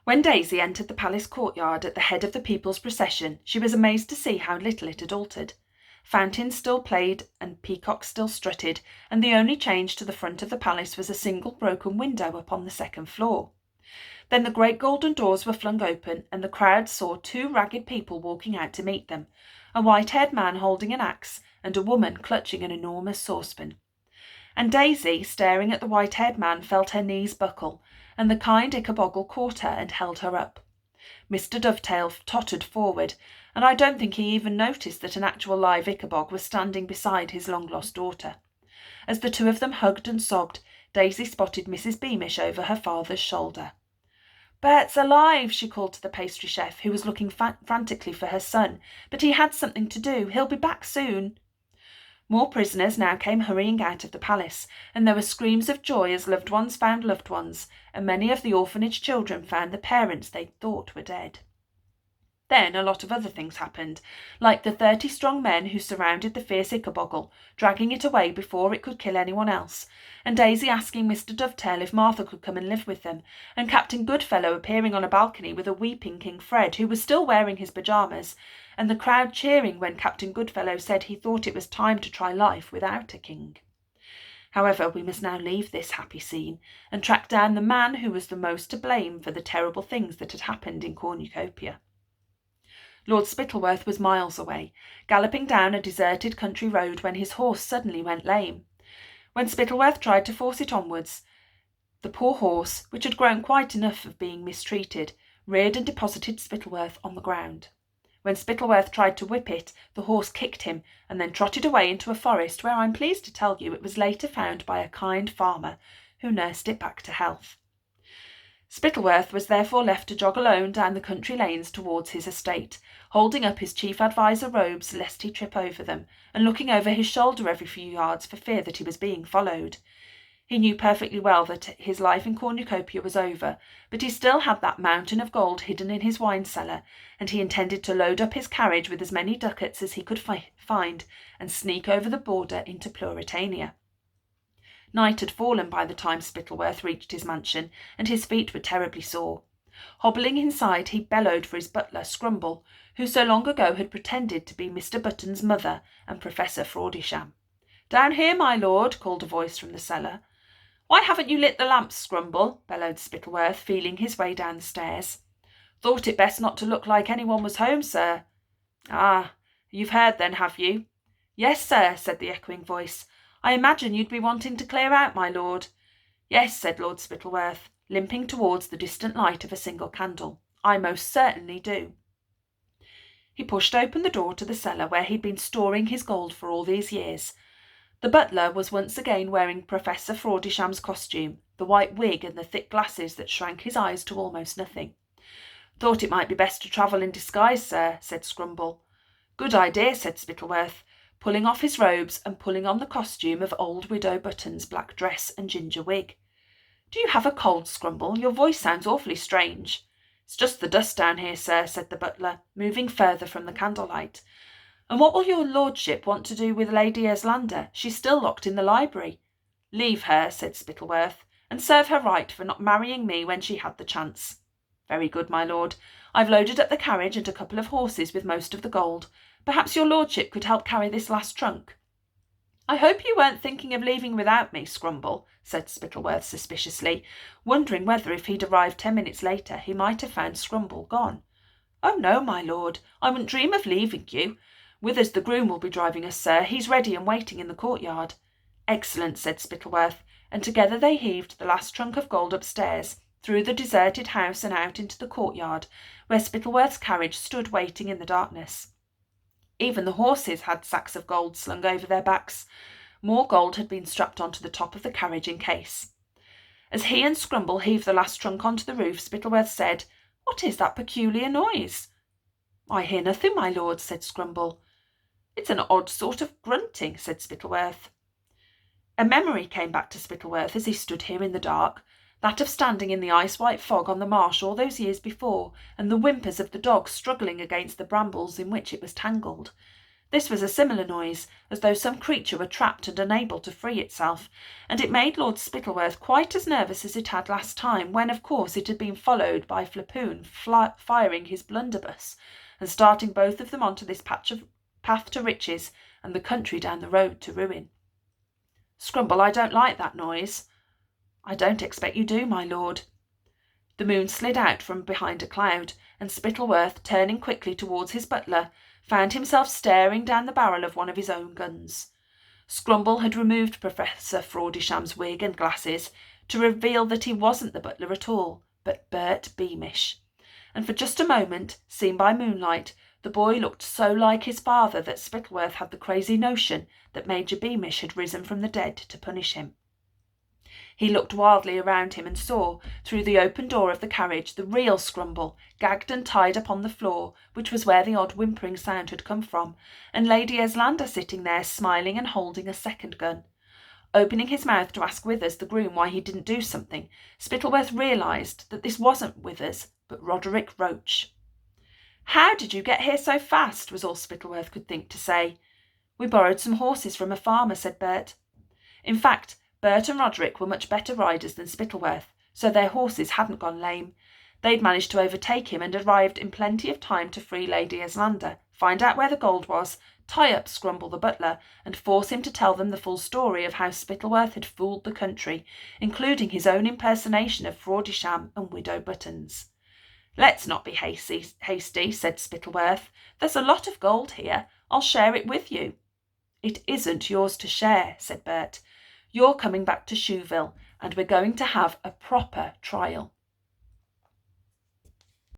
When Daisy entered the palace courtyard at the head of the people's procession, she was amazed to see how little it had altered. Fountains still played and peacocks still strutted, and the only change to the front of the palace was a single broken window upon the second floor. Then the great golden doors were flung open, and the crowd saw two ragged people walking out to meet them, a white-haired man holding an axe and a woman clutching an enormous saucepan. And Daisy, staring at the white-haired man, felt her knees buckle, and the kind Ickabog caught her and held her up. Mr. Dovetail tottered forward, and I don't think he even noticed that an actual live Ickabog was standing beside his long-lost daughter. As the two of them hugged and sobbed, Daisy spotted Mrs. Beamish over her father's shoulder. "Bert's alive," she called to the pastry chef, who was looking frantically for her son, "but he had something to do. He'll be back soon." More prisoners now came hurrying out of the palace, and there were screams of joy as loved ones found loved ones, and many of the orphanage children found the parents they thought were dead. Then a lot of other things happened, like the 30 strong men who surrounded the fierce Ickaboggle, dragging it away before it could kill anyone else, and Daisy asking Mr. Dovetail if Martha could come and live with them, and Captain Goodfellow appearing on a balcony with a weeping King Fred, who was still wearing his pyjamas, and the crowd cheering when Captain Goodfellow said he thought it was time to try life without a king. However, we must now leave this happy scene and track down the man who was the most to blame for the terrible things that had happened in Cornucopia. Lord Spittleworth was miles away, galloping down a deserted country road when his horse suddenly went lame. When Spittleworth tried to force it onwards, the poor horse, which had grown quite enough of being mistreated, reared and deposited Spittleworth on the ground. When Spittleworth tried to whip it, the horse kicked him and then trotted away into a forest where I'm pleased to tell you it was later found by a kind farmer who nursed it back to health. Spittleworth was therefore left to jog alone down the country lanes towards his estate, holding up his chief adviser robes lest he trip over them, and looking over his shoulder every few yards for fear that he was being followed. He knew perfectly well that his life in Cornucopia was over, but he still had that mountain of gold hidden in his wine cellar, and he intended to load up his carriage with as many ducats as he could find and sneak over the border into Pluritania. Night had fallen by the time Spittleworth reached his mansion, and his feet were terribly sore. Hobbling inside, he bellowed for his butler, Scrumble, who so long ago had pretended to be Mr. Button's mother and Professor Fraudisham. "Down here, my lord," called a voice from the cellar. "Why haven't you lit the lamps, Scrumble?" bellowed Spittleworth, feeling his way down the stairs. "Thought it best not to look like anyone was home, sir." "Ah, you've heard then, have you?" "Yes, sir," said the echoing voice. "I imagine you'd be wanting to clear out, my lord." "Yes," said Lord Spittleworth, limping towards the distant light of a single candle. "I most certainly do." He pushed open the door to the cellar where he'd been storing his gold for all these years. The butler was once again wearing Professor Fraudisham's costume, the white wig and the thick glasses that shrank his eyes to almost nothing. "Thought it might be best to travel in disguise, sir," said Scrumble. "Good idea," said Spittleworth, pulling off his robes and pulling on the costume of old Widow Button's black dress and ginger wig. "Do you have a cold, Scrumble? Your voice sounds awfully strange." "It's just the dust down here, sir," said the butler, moving further from the candlelight. "And what will your lordship want to do with Lady Eslander? She's still locked in the library." "Leave her," said Spittleworth, "and serve her right for not marrying me when she had the chance." "Very good, my lord. I've loaded up the carriage and a couple of horses with most of the gold. Perhaps your lordship could help carry this last trunk." "I hope you weren't thinking of leaving without me, Scrumble," said Spittleworth suspiciously, wondering whether if he'd arrived 10 minutes later he might have found Scrumble gone. "Oh no, my lord, I wouldn't dream of leaving you. Withers the groom will be driving us, sir. He's ready and waiting in the courtyard." "Excellent," said Spittleworth, and together they heaved the last trunk of gold upstairs, through the deserted house and out into the courtyard, where Spittleworth's carriage stood waiting in the darkness. Even the horses had sacks of gold slung over their backs. More gold had been strapped onto the top of the carriage in case. As he and Scrumble heaved the last trunk onto the roof, Spittleworth said, "What is that peculiar noise?" "I hear nothing, my lord," said Scrumble. "It's an odd sort of grunting," said Spittleworth. A memory came back to Spittleworth as he stood here in the dark, that of standing in the ice-white fog on the marsh all those years before, and the whimpers of the dog struggling against the brambles in which it was tangled. This was a similar noise, as though some creature were trapped and unable to free itself, and it made Lord Spittleworth quite as nervous as it had last time, when of course it had been followed by Flapoon firing his blunderbuss, and starting both of them onto this path to riches and the country down the road to ruin. "Scrumble, I don't like that noise." "I don't expect you do, my lord." The moon slid out from behind a cloud, and Spittleworth, turning quickly towards his butler, found himself staring down the barrel of one of his own guns. Scrumble had removed Professor Frawdysham's wig and glasses to reveal that he wasn't the butler at all, but Bert Beamish. And for just a moment, seen by moonlight, the boy looked so like his father that Spittleworth had the crazy notion that Major Beamish had risen from the dead to punish him. He looked wildly around him and saw, through the open door of the carriage, the real Scrumble, gagged and tied upon the floor, which was where the odd whimpering sound had come from, and Lady Eslander sitting there, smiling and holding a second gun. Opening his mouth to ask Withers, the groom, why he didn't do something, Spittleworth realised that this wasn't Withers, but Roderick Roach. "How did you get here so fast?" was all Spittleworth could think to say. "We borrowed some horses from a farmer," said Bert. In fact, Bert and Roderick were much better riders than Spittleworth, so their horses hadn't gone lame. They'd managed to overtake him and arrived in plenty of time to free Lady Eslander, find out where the gold was, tie up Scrumble the butler, and force him to tell them the full story of how Spittleworth had fooled the country, including his own impersonation of Frawdysham and Widow Buttons. "Let's not be hasty," said Spittleworth. "There's a lot of gold here. I'll share it with you." "It isn't yours to share," said Bert. "You're coming back to Shoeville, and we're going to have a proper trial."